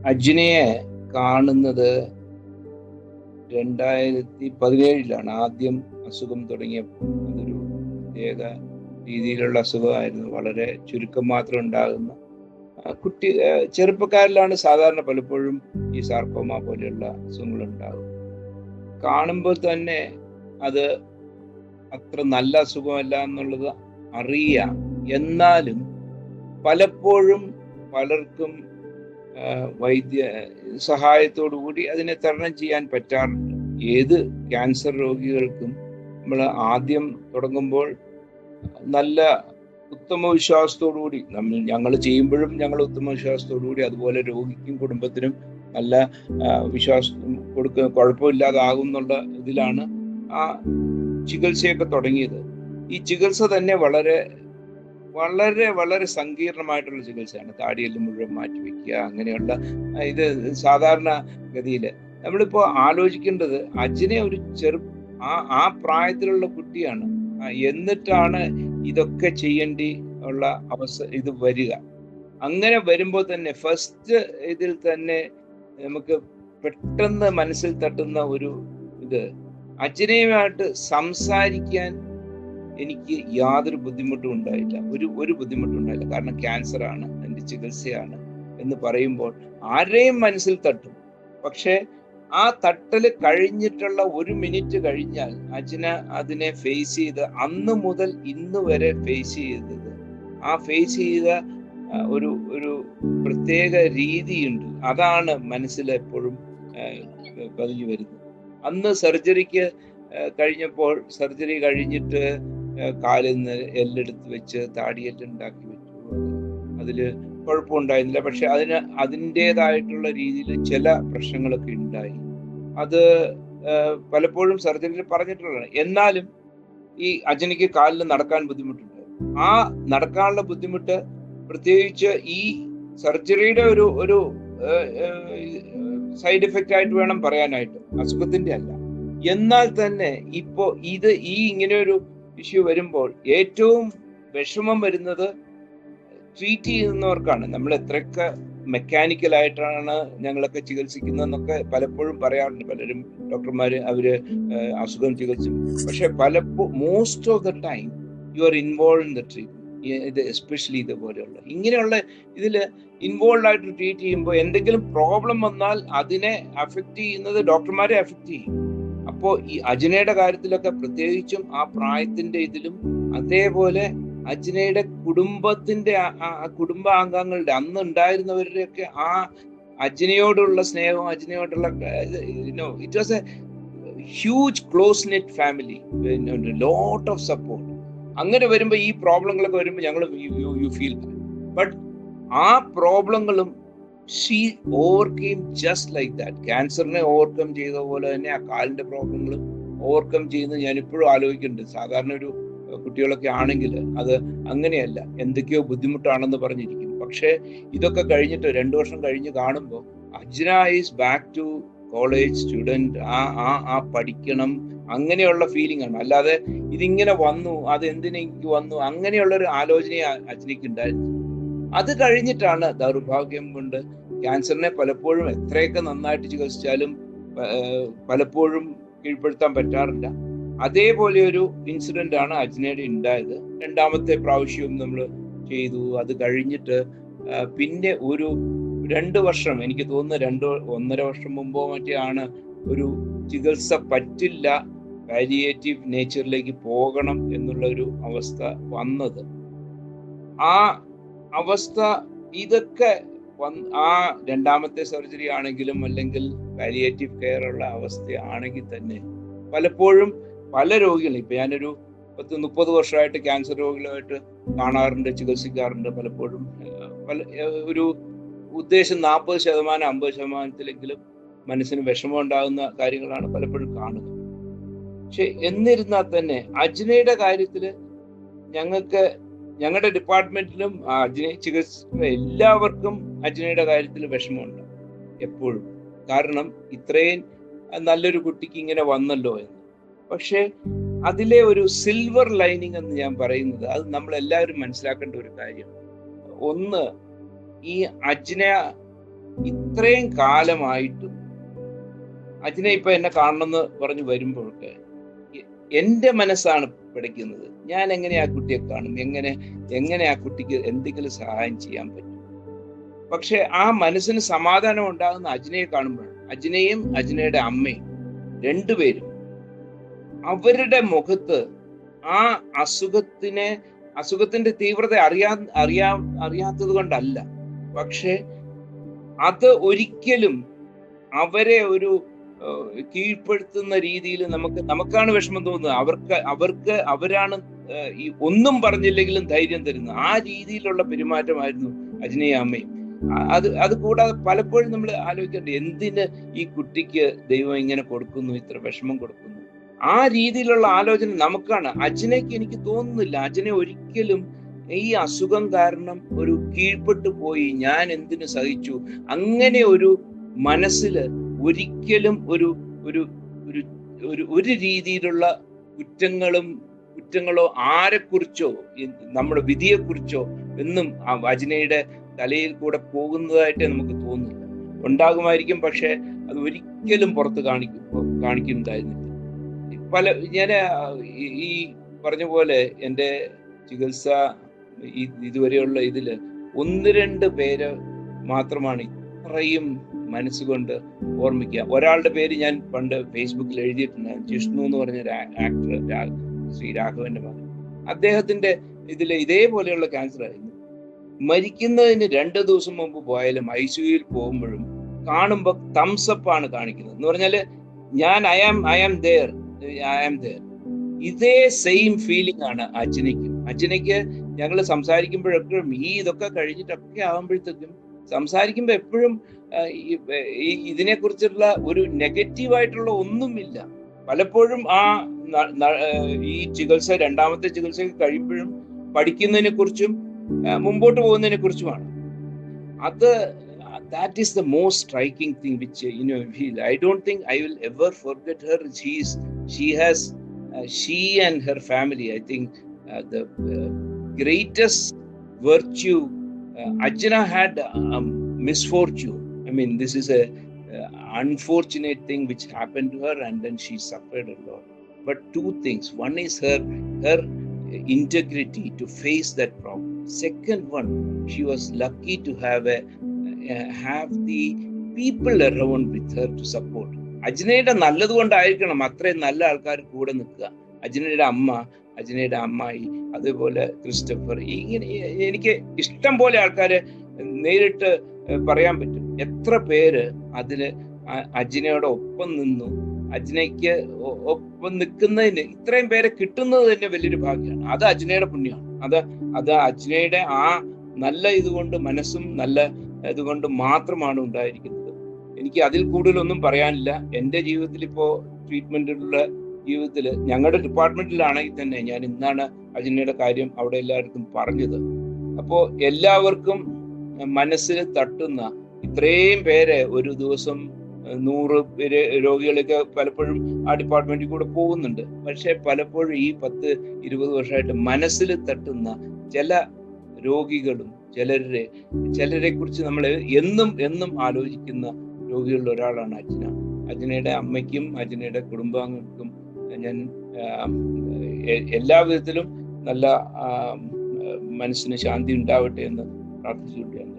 അജ്നയെ കാണുന്നത് 2017 ആദ്യം അസുഖം തുടങ്ങിയപ്പോൾ. അതൊരു പ്രത്യേക രീതിയിലുള്ള അസുഖമായിരുന്നു. വളരെ ചുരുക്കം മാത്രം ഉണ്ടാകുന്ന ചെറുപ്പക്കാരിലാണ് സാധാരണ പലപ്പോഴും ഈ സാർക്കോമ പോലെയുള്ള അസുഖങ്ങൾ ഉണ്ടാകും. കാണുമ്പോൾ തന്നെ അത് അത്ര നല്ല അസുഖമല്ല എന്നുള്ളത് അറിയാം. എന്നാലും പലപ്പോഴും പലർക്കും വൈദ്യ സഹായത്തോടുകൂടി അതിനെ തരണം ചെയ്യാൻ പറ്റാറുണ്ട്. ഏത് ക്യാൻസർ രോഗികൾക്കും നമ്മൾ ആദ്യം തുടങ്ങുമ്പോൾ നല്ല ഉത്തമ വിശ്വാസത്തോടുകൂടി ഞങ്ങൾ ചെയ്യുമ്പോഴും ഞങ്ങൾ ഉത്തമ വിശ്വാസത്തോടുകൂടി, അതുപോലെ രോഗിക്കും കുടുംബത്തിനും നല്ല വിശ്വാസം കുഴപ്പമില്ലാതാകും എന്നുള്ള ഇതിലാണ് ആ ചികിത്സയൊക്കെ തുടങ്ങിയത്. ഈ ചികിത്സ തന്നെ വളരെ വളരെ വളരെ സങ്കീർണമായിട്ടുള്ള ചികിത്സയാണ്. താടിയെല്ലാം മുഴുവൻ മാറ്റിവെക്കുക, അങ്ങനെയുള്ള ഇത് സാധാരണ ഗതിയില് നമ്മളിപ്പോ ആലോചിക്കേണ്ടത് അജ്നെ ഒരു ആ പ്രായത്തിലുള്ള കുട്ടിയാണ്. എന്നിട്ടാണ് ഇതൊക്കെ ചെയ്യേണ്ടി ഉള്ള ഇത് വരിക. അങ്ങനെ വരുമ്പോൾ തന്നെ ഫസ്റ്റ് ഇതിൽ തന്നെ നമുക്ക് പെട്ടെന്ന് മനസ്സിൽ തട്ടുന്ന ഒരു ഇത്, അജ്നയുമായിട്ട് സംസാരിക്കാൻ എനിക്ക് യാതൊരു ബുദ്ധിമുട്ടും ഉണ്ടായില്ല. ഒരു ബുദ്ധിമുട്ടും ഉണ്ടായില്ല. കാരണം ക്യാൻസർ ആണ്, അതിന്റെ ചികിത്സയാണ് എന്ന് പറയുമ്പോൾ ആരെയും മനസ്സിൽ തട്ടും. പക്ഷെ ആ തട്ടല് കഴിഞ്ഞിട്ടുള്ള 1 മിനിറ്റ് കഴിഞ്ഞാൽ അജ്ന അതിനെ ഫേസ് ചെയ്ത് അന്ന് മുതൽ ഇന്ന് വരെ ഫേസ് ചെയ്ത ഒരു പ്രത്യേക രീതിയുണ്ട്. അതാണ് മനസ്സിൽ എപ്പോഴും പതിഞ്ഞു വരുന്നത്. അന്ന് സർജറി കഴിഞ്ഞിട്ട് കാലിൽ നിന്ന് എല്ലെടുത്ത് വെച്ച് താടിയെല്ലുണ്ടാക്കി വെച്ചു. അതില് കുഴപ്പമുണ്ടായിരുന്നില്ല. പക്ഷെ അതിൻ്റെതായിട്ടുള്ള രീതിയിൽ ചില പ്രശ്നങ്ങളൊക്കെ ഉണ്ടായി. അത് പലപ്പോഴും സർജറിയിൽ പറഞ്ഞിട്ടുള്ളതാണ്. എന്നാലും ഈ അജ്നയ്ക്ക് കാലിൽ നടക്കാൻ ബുദ്ധിമുട്ടുണ്ട്. ആ നടക്കാനുള്ള ബുദ്ധിമുട്ട് പ്രത്യേകിച്ച് ഈ സർജറിയുടെ ഒരു സൈഡ് എഫക്റ്റ് ആയിട്ട് വേണം പറയാനായിട്ട്, അസുഖത്തിന്റെ അല്ല. എന്നാൽ തന്നെ ഇപ്പോ ഇങ്ങനെ ഒരു ഇഷ്യൂ വരുമ്പോൾ ഏറ്റവും വിഷമം വരുന്നത് ട്രീറ്റ് ചെയ്യുന്നവർക്കാണ്. നമ്മൾ എത്രയൊക്കെ മെക്കാനിക്കലായിട്ടാണ് ഞങ്ങളൊക്കെ ചികിത്സിക്കുന്നതെന്നൊക്കെ പലപ്പോഴും പറയാറുണ്ട് പലരും, ഡോക്ടർമാര്. അവര് അസുഖം ചികിത്സിക്കും. പക്ഷെ most of the time you are involve in the treatment. Especially ഇതുപോലെയുള്ള ഇങ്ങനെയുള്ള ഇതില് ഇൻവോൾവ് ആയിട്ട് ട്രീറ്റ് ചെയ്യുമ്പോൾ എന്തെങ്കിലും പ്രോബ്ലം വന്നാൽ അതിനെ അഫക്റ്റ് ചെയ്യുന്നത് ഡോക്ടർമാരെ അഫക്റ്റ് ചെയ്യും. അപ്പോ ഈ അജ്നയുടെ കാര്യത്തിലൊക്കെ പ്രത്യേകിച്ചും ആ പ്രായത്തിന്റെ ഇതിലും, അതേപോലെ അജ്നയുടെ കുടുംബത്തിന്റെ കുടുംബാംഗങ്ങളുടെ അന്ന് ഉണ്ടായിരുന്നവരുടെയൊക്കെ ആ അജ്നയോടുള്ള സ്നേഹവും അജ്നയോടുള്ള it was a huge close knit family, lot of support. അങ്ങനെ വരുമ്പോ ഈ പ്രോബ്ലങ്ങളൊക്കെ വരുമ്പോൾ ഞങ്ങൾ യു ഫീൽ. ബട്ട് ആ പ്രോബ്ലങ്ങളും she overcame just like that. ക്യാൻസറിനെ ഓവർകം ചെയ്ത പോലെ തന്നെ ആ കാലിന്റെ പ്രോബ്ലങ്ങളും ഓവർകം ചെയ്യുന്നത് ഞാൻ ഇപ്പോഴും ആലോചിക്കുന്നുണ്ട്. സാധാരണ ഒരു കുട്ടികളൊക്കെ ആണെങ്കിൽ അത് അങ്ങനെയല്ല, എന്തൊക്കെയോ ബുദ്ധിമുട്ടാണെന്ന് പറഞ്ഞിരിക്കും. പക്ഷെ ഇതൊക്കെ കഴിഞ്ഞിട്ട് 2 വർഷം കഴിഞ്ഞ് കാണുമ്പോൾ Ajna is back to college student. ആ പഠിക്കണം അങ്ങനെയുള്ള ഫീലിംഗ് ആണ്. അല്ലാതെ ഇതിങ്ങനെ വന്നു, അത് എന്തിനെനിക്ക് വന്നു, അങ്ങനെയുള്ളൊരു ആലോചന അജ്നയ്ക്ക് ഉണ്ടായിരുന്നു. അത് കഴിഞ്ഞിട്ടാണ് ദൗർഭാഗ്യം കൊണ്ട് ക്യാൻസറിനെ പലപ്പോഴും എത്രയൊക്കെ നന്നായിട്ട് ചികിത്സിച്ചാലും പലപ്പോഴും കീഴ്പ്പെടുത്താൻ പറ്റാറില്ല. അതേപോലെ ഒരു ഇൻസിഡന്റ് ആണ് അജ്നയുടെ ഉണ്ടായത്. 2ാമത്തെ പ്രാവശ്യവും നമ്മൾ ചെയ്തു. അത് കഴിഞ്ഞിട്ട് പിന്നെ ഒരു 2 വർഷം, എനിക്ക് തോന്നുന്നു 1.5 വർഷം മുമ്പോ മറ്റേ ആണ് ഒരു ചികിത്സ പറ്റില്ല, പാലിയേറ്റീവ് നേച്ചറിലേക്ക് പോകണം എന്നുള്ള ഒരു അവസ്ഥ വന്നത്. ആ അവസ്ഥ ഇതൊക്കെ ആ 2ാമത്തെ സർജറി ആണെങ്കിലും അല്ലെങ്കിൽ പാലിയേറ്റീവ് കെയർ ഉള്ള അവസ്ഥയാണെങ്കിൽ തന്നെ പലപ്പോഴും പല രോഗികളും, ഇപ്പൊ ഞാനൊരു 30 വർഷമായിട്ട് ക്യാൻസർ രോഗികളുമായിട്ട് കാണാറുണ്ട്, ചികിത്സിക്കാറുണ്ട്. പലപ്പോഴും ഒരു ഉദ്ദേശം 40% 50%-ലെങ്കിലും മനസ്സിന് വിഷമം ഉണ്ടാകുന്ന കാര്യങ്ങളാണ് പലപ്പോഴും കാണുന്നത്. പക്ഷെ എന്നിരുന്നാൽ തന്നെ അജ്നയുടെ കാര്യത്തില് ഞങ്ങളുടെ ഡിപ്പാർട്ട്മെന്റിലും അജ്നയെ ചികിത്സിക്കുന്ന എല്ലാവർക്കും അജ്നയുടെ കാര്യത്തിൽ വിഷമമുണ്ട് എപ്പോഴും. കാരണം ഇത്രയും നല്ലൊരു കുട്ടിക്ക് ഇങ്ങനെ വന്നല്ലോ എന്ന്. പക്ഷെ അതിലെ ഒരു സിൽവർ ലൈനിങ് എന്ന് ഞാൻ പറയുന്നത്, അത് നമ്മൾ എല്ലാവരും മനസ്സിലാക്കേണ്ട ഒരു കാര്യം. ഒന്ന്, ഈ അജ്ന ഇത്രയും കാലമായിട്ടും അജിനെ ഇപ്പൊ എന്നെ കാണണമെന്ന് പറഞ്ഞു വരുമ്പോഴൊക്കെ എന്റെ മനസ്സാണ് പിടയ്ക്കുന്നത്. ഞാൻ എങ്ങനെ ആ കുട്ടിയെ കാണും, എങ്ങനെ ആ കുട്ടിക്ക് എന്തെങ്കിലും സഹായം ചെയ്യാൻ പറ്റും. പക്ഷെ ആ മനസ്സിന് സമാധാനം ഉണ്ടാകുന്ന അജിനെ കാണുമ്പോഴാണ്. അജിനെയും അജിനയുടെ അമ്മയും രണ്ടുപേരും അവരുടെ മുഖത്ത് ആ അസുഖത്തിന്റെ തീവ്രത അറിയാത്തത് കൊണ്ടല്ല, പക്ഷെ അത് ഒരിക്കലും അവരെ ഒരു കീഴ്പ്പെടുത്തുന്ന രീതിയിൽ നമുക്കാണ് വിഷമം തോന്നുന്നത്. അവരാണ് ഈ ഒന്നും പറഞ്ഞില്ലെങ്കിലും ധൈര്യം തരുന്നത്. ആ രീതിയിലുള്ള പെരുമാറ്റമായിരുന്നു അജിനെയും അമ്മയും. അത് കൂടാതെ പലപ്പോഴും നമ്മൾ ആലോചിക്കേണ്ടത്, എന്തിന് ഈ കുട്ടിക്ക് ദൈവം ഇങ്ങനെ കൊടുക്കുന്നു, ഇത്ര വിഷമം കൊടുക്കുന്നു? ആ രീതിയിലുള്ള ആലോചന നമുക്കാണ്. അജിനയ്ക്ക് എനിക്ക് തോന്നുന്നില്ല, അജിനെ ഒരിക്കലും ഈ അസുഖം കാരണം ഒരു കീഴ്പ്പെട്ടു പോയി, ഞാൻ എന്തിനു സഹിച്ചു, അങ്ങനെ ഒരു മനസ്സില് ഒരിക്കലും ഒരു രീതിയിലുള്ള കുറ്റങ്ങളോ ആരെക്കുറിച്ചോ നമ്മുടെ വിധിയെക്കുറിച്ചോ ഒന്നും ആ അജിനയുടെ തലയിൽ കൂടെ പോകുന്നതായിട്ട് നമുക്ക് തോന്നുന്നില്ല. ഉണ്ടാകുമായിരിക്കും, പക്ഷെ അത് ഒരിക്കലും പുറത്ത് കാണിക്കുന്നുണ്ടായിരുന്നില്ല. ഞാൻ ഈ പറഞ്ഞ പോലെ എൻ്റെ ചികിത്സ ഇതുവരെയുള്ള ഇതില് 1-2 പേര് മാത്രമാണ് ഇത്രയും മനസ്സുകൊണ്ട് ഓർമ്മിക്കുക. ഒരാളുടെ പേര് ഞാൻ പണ്ട് ഫേസ്ബുക്കിൽ എഴുതിയിട്ടുണ്ടായിരുന്നു. ജിഷ്ണു എന്ന് പറഞ്ഞൊരു ആക്ടർ, ശ്രീ രാഘവന്റെ മകൻ. അദ്ദേഹത്തിന്റെ ഇതില് ഇതേപോലെയുള്ള ക്യാൻസർ ആയിരുന്നു. മരിക്കുന്നതിന് 2 ദിവസം മുമ്പ് പോയാലും ICUയിൽ പോകുമ്പോഴും കാണുമ്പോൾ തംസപ്പ് ആണ് കാണിക്കുന്നത്. എന്ന് പറഞ്ഞാല് ഞാൻ ഐ ആം ദേർ. ഇതേ സെയിം ഫീലിംഗ് ആണ് അജിനയ്ക്ക് ഞങ്ങൾ സംസാരിക്കുമ്പോഴെപ്പോഴും ഇതൊക്കെ കഴിഞ്ഞിട്ടൊക്കെ ആകുമ്പോഴത്തേക്കും സംസാരിക്കുമ്പോൾ എപ്പോഴും ഇതിനെക്കുറിച്ചുള്ള ഒരു നെഗറ്റീവായിട്ടുള്ള ഒന്നുമില്ല. പലപ്പോഴും ഈ ചികിത്സ, 2ാമത്തെ ചികിത്സ കഴിയുമ്പോഴും പഠിക്കുന്നതിനെ കുറിച്ചും മുമ്പോട്ട് പോകുന്നതിനെ കുറിച്ചുമാണ്. that is the most striking thing which I don't think I will ever forget her. She and her family, I think the greatest virtue. Ajna had misfortune. I mean, this is a unfortunate thing which happened to her, and then she suffered a lot. But 2 things. One is her integrity to face that problem. Second one, she was lucky to have the people around with her to support. അജിനയുടെ നല്ലത് കൊണ്ടായിരിക്കണം അത്രയും നല്ല ആൾക്കാർ കൂടെ നിൽക്കുക. അജിനയുടെ അമ്മ, അജിനയുടെ അമ്മായി, അതുപോലെ Christopher, ഇങ്ങനെ എനിക്ക് ഇഷ്ടം പോലെ ആൾക്കാരെ നേരിട്ട് പറയാൻ പറ്റും. എത്ര പേര് അതിന് അജിനയുടെ ഒപ്പം നിന്നു. അജിനയ്ക്ക് ഒപ്പം നിൽക്കുന്നതിന് ഇത്രയും പേരെ കിട്ടുന്നത് തന്നെ വലിയൊരു ഭാഗ്യമാണ്. അത് അജിനയുടെ പുണ്യമാണ്. അത് അജിനയുടെ ആ നല്ല ഇതുകൊണ്ട്, മനസ്സും നല്ല ഇതുകൊണ്ട് മാത്രമാണ് ഉണ്ടായിരിക്കുന്നത്. എനിക്ക് അതിൽ കൂടുതലൊന്നും പറയാനില്ല. എൻ്റെ ജീവിതത്തിൽ ഇപ്പോ ട്രീറ്റ്മെന്റിലുള്ള ജീവിതത്തിൽ, ഞങ്ങളുടെ ഡിപ്പാർട്ട്മെന്റിലാണെങ്കിൽ തന്നെ ഞാൻ ഇന്നാണ് അജിനയുടെ കാര്യം അവിടെ എല്ലാവർക്കും പറഞ്ഞത്. അപ്പോ എല്ലാവർക്കും മനസ്സിൽ തട്ടുന്ന ഇത്രയും പേരെ ഒരു ദിവസം 100 പേര് രോഗികളൊക്കെ പലപ്പോഴും ആ ഡിപ്പാർട്ട്മെന്റിൽ കൂടെ പോകുന്നുണ്ട്. പക്ഷെ പലപ്പോഴും ഈ 10-20 വർഷമായിട്ട് മനസ്സിൽ തട്ടുന്ന ചില രോഗികളും ചിലരെ കുറിച്ച് നമ്മൾ എന്നും ആലോചിക്കുന്ന രോഗികളിൽ ഒരാളാണ് അജിന. അജിനയുടെ അമ്മയ്ക്കും അജിനയുടെ കുടുംബാംഗങ്ങൾക്കും ഞാൻ എല്ലാ വിധത്തിലും നല്ല മനസ്സിന് ശാന്തി ഉണ്ടാവട്ടെ എന്ന് പ്രാർത്ഥിച്ചുകൊണ്ടിരിക്കുന്നു.